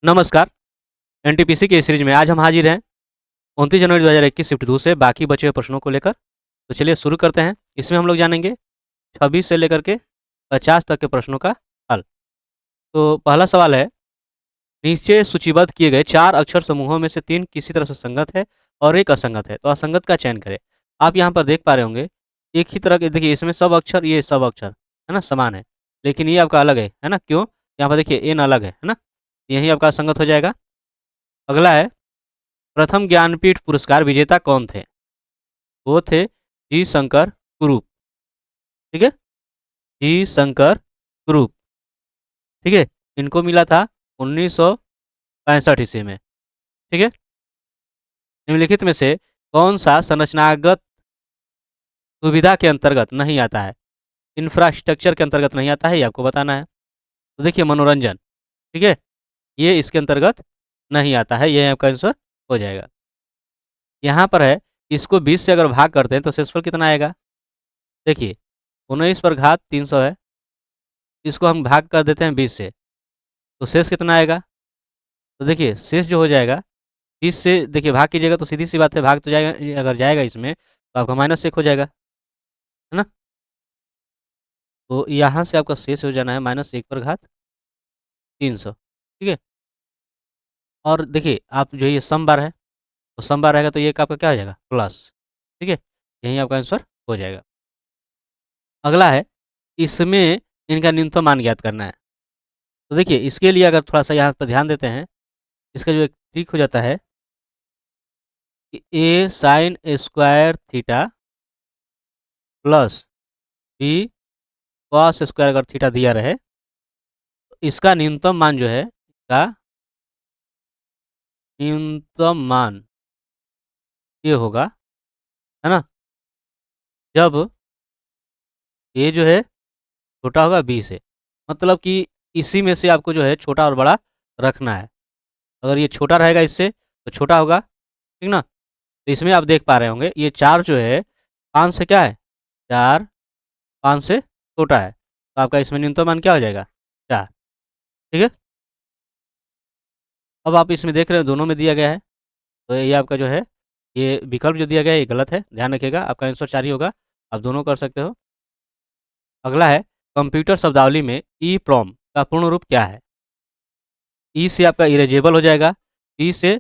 नमस्कार। एनटीपीसी की इस सीरीज में आज हम हाजिर हैं 29 जनवरी 2021 शिफ्ट 2 से बाकी बचे हुए प्रश्नों को लेकर। तो चलिए शुरू करते हैं। इसमें हम लोग जानेंगे 26 से लेकर के 50 तक के प्रश्नों का हल। तो पहला सवाल है, नीचे सूचीबद्ध किए गए 4 अक्षर समूहों में से 3 किसी तरह से संगत है और एक असंगत है, तो असंगत का चयन करें। आप यहाँ पर देख पा रहे होंगे एक ही तरह के, देखिए इसमें सब अक्षर, ये सब अक्षर है ना, समान है, लेकिन ये आपका अलग है ना? क्यों? यहाँ पर देखिए एन अलग है ना? यही आपका असंगत हो जाएगा। अगला है, प्रथम ज्ञानपीठ पुरस्कार विजेता कौन थे? वो थे जी शंकर कुरूप। ठीक है, जी शंकर कुरूप। ठीक है, इनको मिला था 1965 ईस्वी में। ठीक है, निम्नलिखित में से कौन सा संरचनागत सुविधा के अंतर्गत नहीं आता है? इंफ्रास्ट्रक्चर के अंतर्गत नहीं आता है, ये आपको बताना है। तो देखिए मनोरंजन, ठीक है, ये इसके अंतर्गत नहीं आता है, ये आपका आंसर हो जाएगा। यहाँ पर है, इसको 20 से अगर भाग करते हैं तो शेषफल कितना आएगा? देखिए 19 पर घात 300 है, इसको हम भाग कर देते हैं 20 से, तो शेष कितना आएगा? तो देखिए शेष जो हो जाएगा 20 से, देखिए भाग कीजिएगा तो सीधी सी बात है, भाग तो जाएगा, अगर जाएगा इसमें तो आपका -1 हो जाएगा, है ना? तो यहाँ से आपका शेष हो जाना है -1 पर घात 300। ठीक है, और देखिए आप जो ये सम बार है, तो सम बार रहेगा तो ये आपका क्या हो जाएगा? प्लस। ठीक है, यही आपका आंसर हो जाएगा। अगला है, इसमें इनका न्यूनतम मान ज्ञात करना है। तो देखिए इसके लिए अगर थोड़ा सा यहाँ पर ध्यान देते हैं, इसका जो एक ट्रिक हो जाता है कि a sine square theta plus b cos square अगर थीटा दिया रहे, तो इसका न्यूनतम मान जो है, इसका न्यूनतम मान ये होगा, है ना, जब ए जो है छोटा होगा बी से, मतलब कि इसी में से आपको जो है छोटा और बड़ा रखना है। अगर ये छोटा रहेगा इससे तो छोटा होगा, ठीक ना? तो इसमें आप देख पा रहे होंगे ये 4 जो है 5 से क्या है? 4 5 से छोटा है, तो आपका इसमें न्यूनतम मान क्या हो जाएगा? 4। ठीक है, अब आप इसमें देख रहे हैं दोनों में दिया गया है, तो ये आपका जो है, ये विकल्प जो दिया गया है ये गलत है, ध्यान रखिएगा, आपका आंसर 4 ही होगा। आप दोनों कर सकते हो। अगला है, कंप्यूटर शब्दावली में ई प्रॉम का पूर्ण रूप क्या है? ई से आपका इरेजेबल हो जाएगा, ई से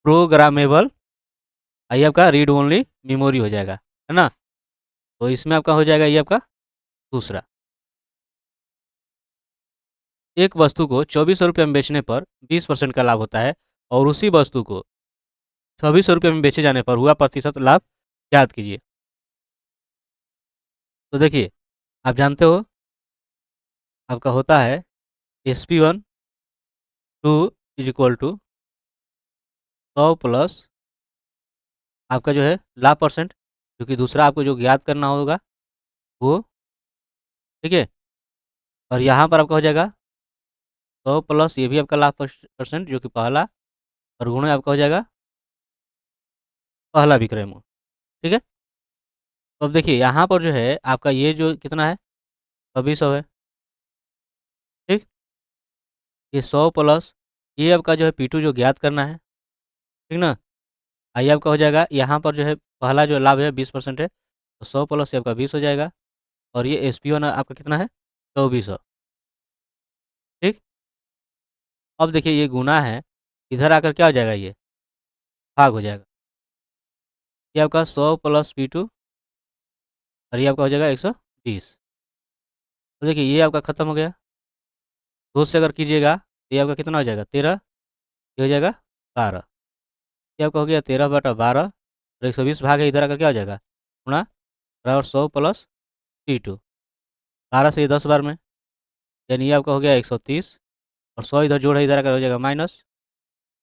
प्रोग्रामेबल, आई आपका रीड ओनली मेमोरी हो जाएगा, है ना? तो इसमें आपका हो जाएगा ये आपका दूसरा। एक वस्तु को 2400 में बेचने पर 20% का लाभ होता है और उसी वस्तु को 2600 में बेचे जाने पर हुआ प्रतिशत लाभ ज्ञात कीजिए। तो देखिए आप जानते हो आपका होता है SP1 2 is equal to 100 plus आपका जो है लाभ परसेंट, जो कि दूसरा आपको जो ज्ञात करना होगा वो, ठीक है, और यहाँ पर आपका हो जाएगा 100 प्लस ये भी आपका लाभ परसेंट, जो कि पहला, और गुणे आपका हो जाएगा पहला विक्रय मूल्य। ठीक है, तो अब देखिए यहाँ पर जो है आपका ये जो कितना है, 2600 है। ठीक, ये 100 प्लस ये आपका जो है P2 जो ज्ञात करना है, ठीक ना? आई आपका हो जाएगा, यहाँ पर जो है पहला जो लाभ है 20% है, तो 100 प्लस ये आपका 20 हो जाएगा, और ये SP1 आपका कितना है? 2400। ठीक, अब देखिए ये गुना है, इधर आकर क्या हो जाएगा? ये भाग हो जाएगा। ये आपका 100 प्लस P2 और ये आपका हो जाएगा 120। तो देखिए ये आपका खत्म हो गया। 2 से अगर कीजिएगा तो ये आपका कितना हो जाएगा? 13, ये हो जाएगा 12। ये आपका हो गया 13/12, और 120 भाग है, इधर आकर क्या हो जाएगा? गुणा, बराबर 100 प्लस P2, 12 से ये 10 बार में, यानी ये आपका हो गया 130, और 100 इधर जोड़ है, इधर आकर हो जाएगा माइनस।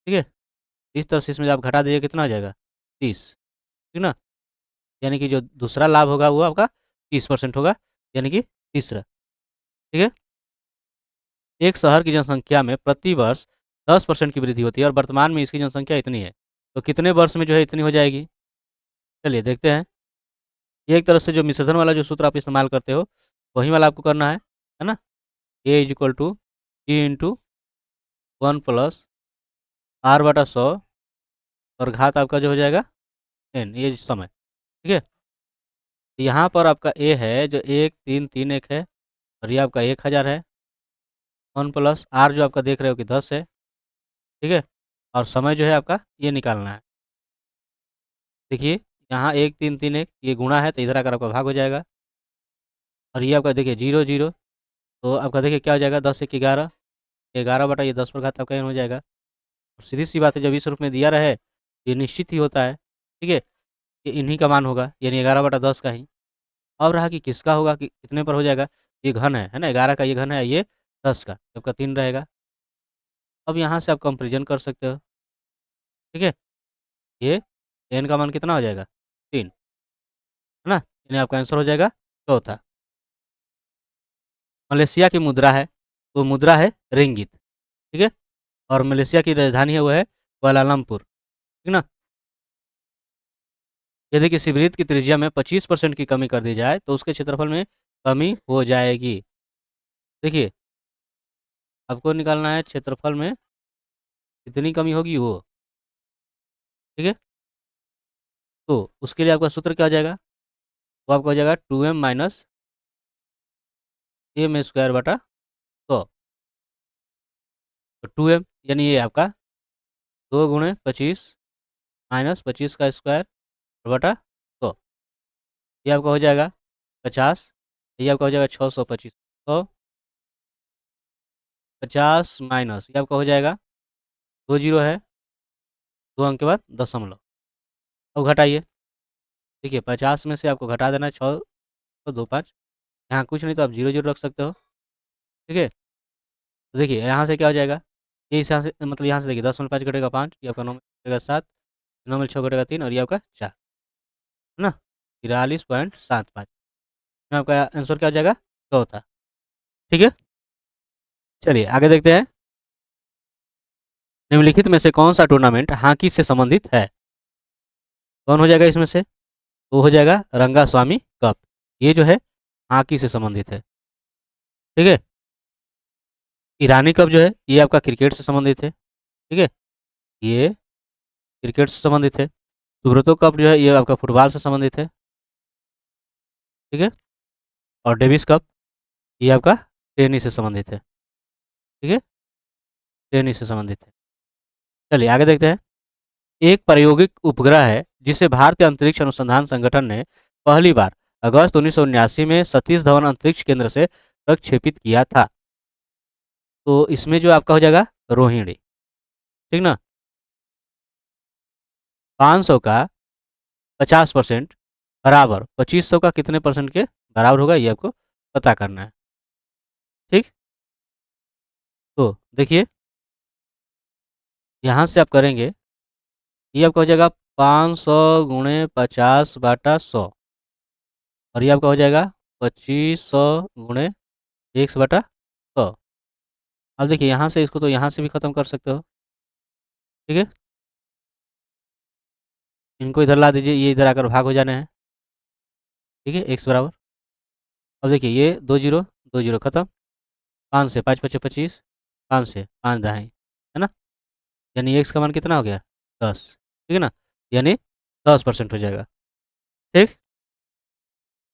ठीक है, इस तरह से इसमें आप घटा दीजिए, कितना हो जाएगा? 30। ठीक ना? यानी कि जो दूसरा लाभ होगा वो आपका 30% होगा, यानी कि तीसरा। ठीक है, एक शहर की जनसंख्या में प्रति वर्ष 10% की वृद्धि होती है और वर्तमान में इसकी जनसंख्या इतनी है, तो कितने वर्ष में जो है इतनी हो जाएगी? चलिए देखते हैं। ये एक तरह से जो मिश्रधन वाला जो सूत्र आप इस्तेमाल करते हो, वही वाला आपको करना है ना? A = E × 1+r/100 और घात आपका जो हो जाएगा n, ये समय। ठीक है, तो यहाँ पर आपका a है जो 1331 है और ये आपका 1000 है। 1+r जो आपका देख रहे हो कि 10 है। ठीक है, और समय जो है आपका ये निकालना है। देखिए यहाँ 1331 ये गुणा है तो इधर आकर आपका भाग हो जाएगा और ये आपका देखिए 0 0, तो आपका देखिए क्या हो जाएगा 10 1 11, 11 बटा ये 10 पर घात आपका n हो जाएगा। और सीधी सी बात है जब इस रूप में दिया रहे ये निश्चित ही होता है। ठीक है, ये इन्हीं का मान होगा यानी 11/10 का ही। अब रहा कि किसका होगा कि कितने पर हो जाएगा, ये घन है ना, 11 का ये घन है, ये 10 का, आपका 3 रहेगा। अब यहाँ से आप कंपेरिजन कर सकते हो। ठीक है, ये n का मान कितना हो जाएगा 3, है ना, यानी आपका आंसर हो जाएगा चौथा। मलेशिया की मुद्रा है, तो मुद्रा है रिंगित। ठीक है, और मलेशिया की राजधानी है वो है कुआलालंपुर। ठीक ना, यदि किसी वृत्त की त्रिज्या में 25% की कमी कर दी जाए तो उसके क्षेत्रफल में कमी हो जाएगी। देखिए आपको निकालना है क्षेत्रफल में कितनी कमी होगी वो। ठीक है, तो उसके लिए आपका सूत्र क्या हो जाएगा, वो आपका हो जाएगा 2m माइनस m²/100। तो 2m यानी ये आपका 2 × 25 माइनस 25 का स्क्वायर बटा 100, ये आपका हो जाएगा 50। ये आपका हो जाएगा 625, 150 माइनस ये आपका हो जाएगा 2 जीरो है, 2 अंक के बाद दशमलव। अब घटाइए, देखिए 50 में से आपको घटा देना है 625, यहाँ कुछ नहीं तो आप 0 0 रख सकते हो। ठीक है, तो देखिए यहाँ से क्या हो जाएगा, ये यहाँ से मतलब यहाँ से देखिए 10 में 5 घटेगा 5, ये आपका 9 में घटेगा 7, 9 में 6 घटेगा 3 और ये आपका 4, है ना, 43.75 में आपका आंसर क्या हो जाएगा चौथा। ठीक है, चलिए आगे देखते हैं। निम्नलिखित में से कौन सा टूर्नामेंट हॉकी से संबंधित है, कौन हो जाएगा इसमें से, वो हो जाएगा रंगास्वामी कप। ये जो है हॉकी से संबंधित है। ठीक है, ईरानी कप जो है ये आपका क्रिकेट से संबंधित है। ठीक है, ये क्रिकेट से संबंधित है। सुब्रतो कप जो है ये आपका फुटबॉल से संबंधित है। ठीक है, और डेविस कप ये आपका टेनिस से संबंधित है। ठीक है, टेनिस से संबंधित है। चलिए आगे देखते हैं। एक प्रायोगिक उपग्रह है जिसे भारतीय अंतरिक्ष अनुसंधान संगठन ने पहली बार अगस्त 1979 में सतीश धवन अंतरिक्ष केंद्र से प्रक्षेपित किया था। तो इसमें जो आपका हो जाएगा रोहिणी। ठीक ना, 500 का 50% बराबर 2500 का कितने परसेंट के बराबर होगा, ये आपको पता करना है। ठीक, तो देखिए यहाँ से आप करेंगे, ये आपका हो जाएगा 500 × 50/100 और ये आपका हो जाएगा 2500 × 100/100। अब देखिए यहाँ से इसको तो यहाँ से भी ख़त्म कर सकते हो। ठीक है, इनको इधर ला दीजिए, ये इधर आकर भाग हो जाने हैं। ठीक है, x बराबर, अब देखिए ये 2 जीरो 2 जीरो खत्म, 5 से 5 पचे 25, 5 से 5 दहाई, है ना, यानी x का मान कितना हो गया 10। ठीक है ना, यानी 10% हो जाएगा। ठीक,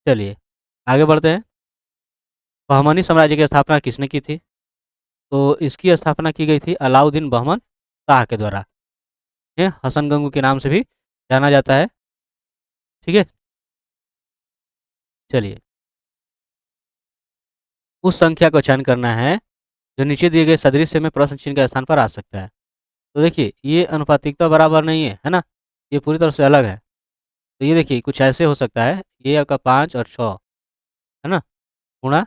चलिए आगे बढ़ते हैं। बहमनी साम्राज्य की स्थापना किसने की थी, तो इसकी स्थापना की गई थी अलाउद्दीन बहमन शाह के द्वारा। ये हसन गंगू के नाम से भी जाना जाता है। ठीक है, चलिए उस संख्या का चयन करना है जो नीचे दिए गए सदृश्य में प्रश्न चिन्ह के स्थान पर आ सकता है। तो देखिए ये अनुपातिकता बराबर नहीं है ना, ये पूरी तरह से अलग है। तो ये देखिए कुछ ऐसे हो सकता है, ये आपका 5 और 6 है ना, गुणा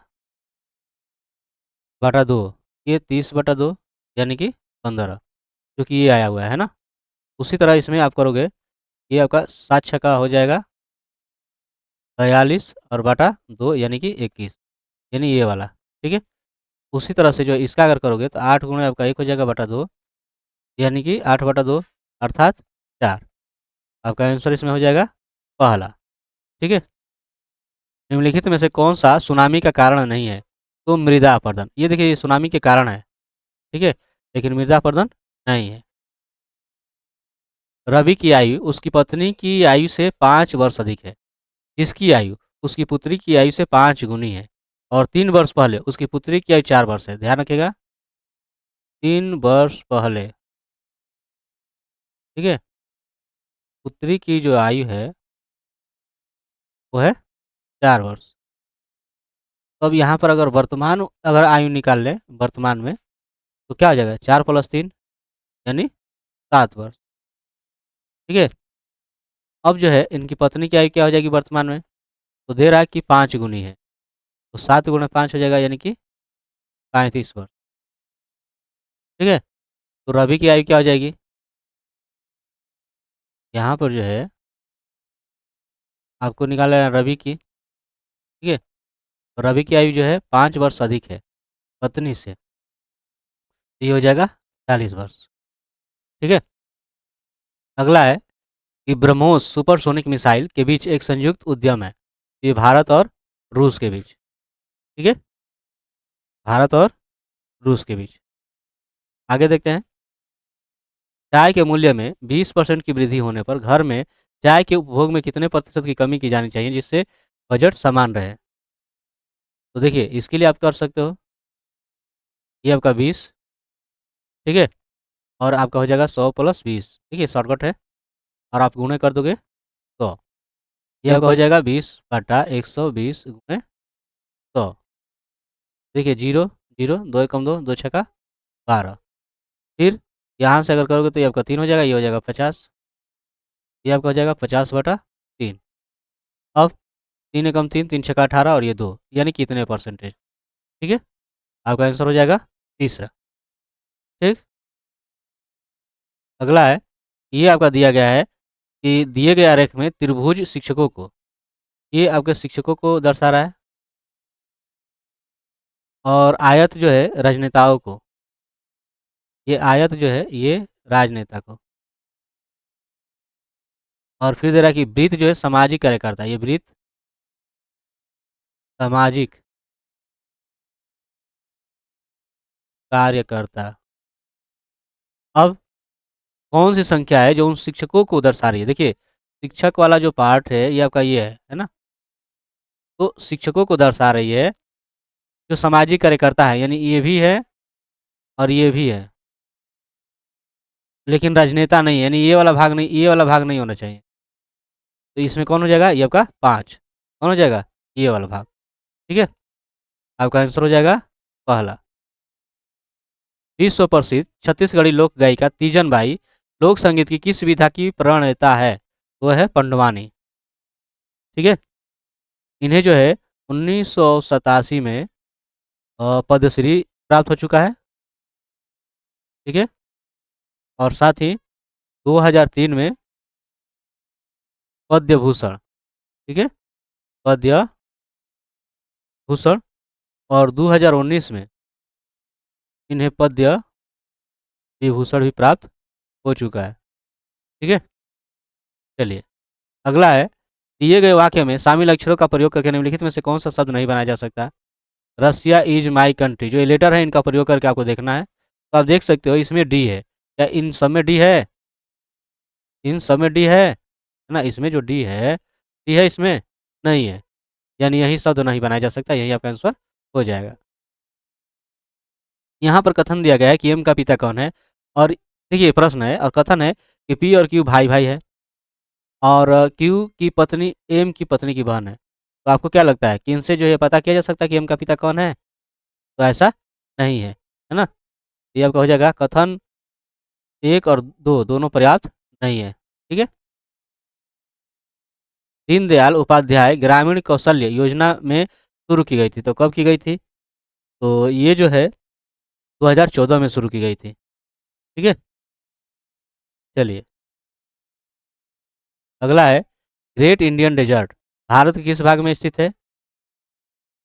बटा 2, ये 30/2 यानी कि 15, क्योंकि ये आया हुआ है ना। उसी तरह इसमें आप करोगे, ये आपका 7 छक्का हो जाएगा 43 और बटा 2 यानी कि 21, यानी ये वाला। ठीक है, उसी तरह से जो इसका अगर करोगे तो 8 गुणे आपका 1 हो जाएगा बटा 2 यानी कि 8/2 अर्थात 4। आपका आंसर इसमें हो जाएगा पहला। ठीक है, निम्नलिखित में से कौन सा सुनामी का कारण नहीं है, तो मृदा अपरदन। ये देखिए ये सुनामी के कारण है। ठीक है, लेकिन मिर्ज़ापर्दन नहीं है। रवि की आयु उसकी पत्नी की आयु से 5 वर्ष अधिक है, जिसकी आयु उसकी पुत्री की आयु से 5 गुनी है, और 3 वर्ष पहले उसकी पुत्री की आयु 4 वर्ष है। ध्यान रखिएगा, 3 वर्ष पहले, ठीक है, पुत्री की जो आयु है वो है 4 वर्ष। तो अब यहाँ पर अगर वर्तमान अगर आयु निकाल लें वर्तमान में, तो क्या हो जाएगा? 4 + 3 यानी 7 वर्ष, ठीक है। अब जो है इनकी पत्नी की आयु क्या हो जाएगी वर्तमान में? तो दे रहा है कि 5 गुनी है, तो 7 × 5 हो जाएगा, यानी कि 35 वर्ष, ठीक है। तो रवि की आयु क्या हो जाएगी? यहाँ पर जो है आपको निकालना है रवि की, ठीक है। तो रवि की आयु जो है 5 वर्ष अधिक है पत्नी से, तो ये हो जाएगा 40 वर्ष, ठीक है। अगला है कि ब्रह्मोस सुपरसोनिक मिसाइल के बीच एक संयुक्त उद्यम है, ये भारत और रूस के बीच, ठीक है, भारत और रूस के बीच। आगे देखते हैं, चाय के मूल्य में 20% की वृद्धि होने पर घर में चाय के उपभोग में कितने प्रतिशत की कमी की जानी चाहिए जिससे बजट समान रहे? तो देखिए इसके लिए आप कर सकते हो, ये आपका 20, ठीक है, और आपका हो जाएगा 100 + 20, ठीक है, शॉर्टकट है, और आप गुणे कर दोगे तो ये आपका हो जाएगा 20/120 × 100, देखिए 0 0 2 × 2 2 छक्का 12, फिर यहाँ से अगर करोगे तो ये आपका 3 हो जाएगा, ये हो जाएगा 50, ये आपका हो जाएगा 50/3। अब 3 एकम 3 3 छक्का 18 और ये 2, यानी कितने परसेंटेज, ठीक है, आपका आंसर हो जाएगा तीसरा, ठीक। अगला है, ये आपका दिया गया है कि दिए गए आरेख में त्रिभुज शिक्षकों को, ये आपके शिक्षकों को दर्शा रहा है, और आयत जो है राजनेताओं को, ये आयत जो है ये राजनेता को, और फिर दे रहा है कि वृत्त जो है सामाजिक कार्यकर्ता, ये वृत्त सामाजिक कार्यकर्ता। अब कौन सी संख्या है जो उन शिक्षकों को दर्शा रही है? देखिए शिक्षक वाला जो पार्ट है ये आपका ये है ना, तो शिक्षकों को दर्शा रही है, जो सामाजिक कार्यकर्ता है यानी ये भी है और ये भी है, लेकिन राजनेता नहीं है, यानी ये वाला भाग नहीं, ये वाला भाग नहीं होना चाहिए। तो इसमें कौन हो जाएगा? ये आपका 5, कौन हो जाएगा? ये वाला भाग, ठीक है, आपका आंसर हो जाएगा पहला। विश्व प्रसिद्ध छत्तीसगढ़ी लोक गायिका तीजन बाई लोक संगीत की किस विधा की प्रणेता है? वो है पंडवानी, ठीक है। इन्हें जो है 1987 में पद्मश्री प्राप्त हो चुका है, ठीक है, और साथ ही 2003 में पद्म भूषण, ठीक है, पद्म भूषण, और 2019 में इन्हें पद्म विभूषण भी प्राप्त हो चुका है, ठीक है। चलिए अगला है, दिए गए वाक्य में शामिल अक्षरों का प्रयोग करके निम्नलिखित में से कौन सा शब्द नहीं बनाया जा सकता? रसिया इज माई कंट्री, जो ये लेटर है इनका प्रयोग करके आपको देखना है, तो आप देख सकते हो इसमें डी है, क्या इन सब में डी है? इन सब में डी है ना, इसमें जो डी है इसमें नहीं है, यानी यही शब्द नहीं बनाया जा सकता, यही आपका आंसर हो जाएगा। यहाँ पर कथन दिया गया है कि एम का पिता कौन है, और देखिए प्रश्न है और कथन है कि पी और क्यू भाई भाई है, और क्यू की पत्नी एम की पत्नी की बहन है। तो आपको क्या लगता है कि इनसे जो है पता किया जा सकता है कि एम का पिता कौन है? तो ऐसा नहीं है ना? ये आपका हो जाएगा कथन 1 और 2 दोनों पर्याप्त नहीं है, ठीक है। दीनदयाल उपाध्याय ग्रामीण कौशल्य योजना में शुरू की गई थी, तो कब की गई थी? तो ये जो है 2014 में शुरू की गई थी, ठीक है। चलिए अगला है, ग्रेट इंडियन डेजर्ट भारत के किस भाग में स्थित है?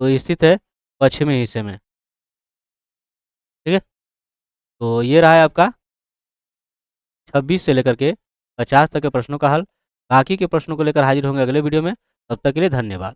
तो स्थित है पश्चिमी हिस्से में, ठीक है। तो ये रहा है आपका 26 से लेकर के 50 तक के प्रश्नों का हल। बाकी के प्रश्नों को लेकर हाजिर होंगे अगले वीडियो में, तब तक के लिए धन्यवाद।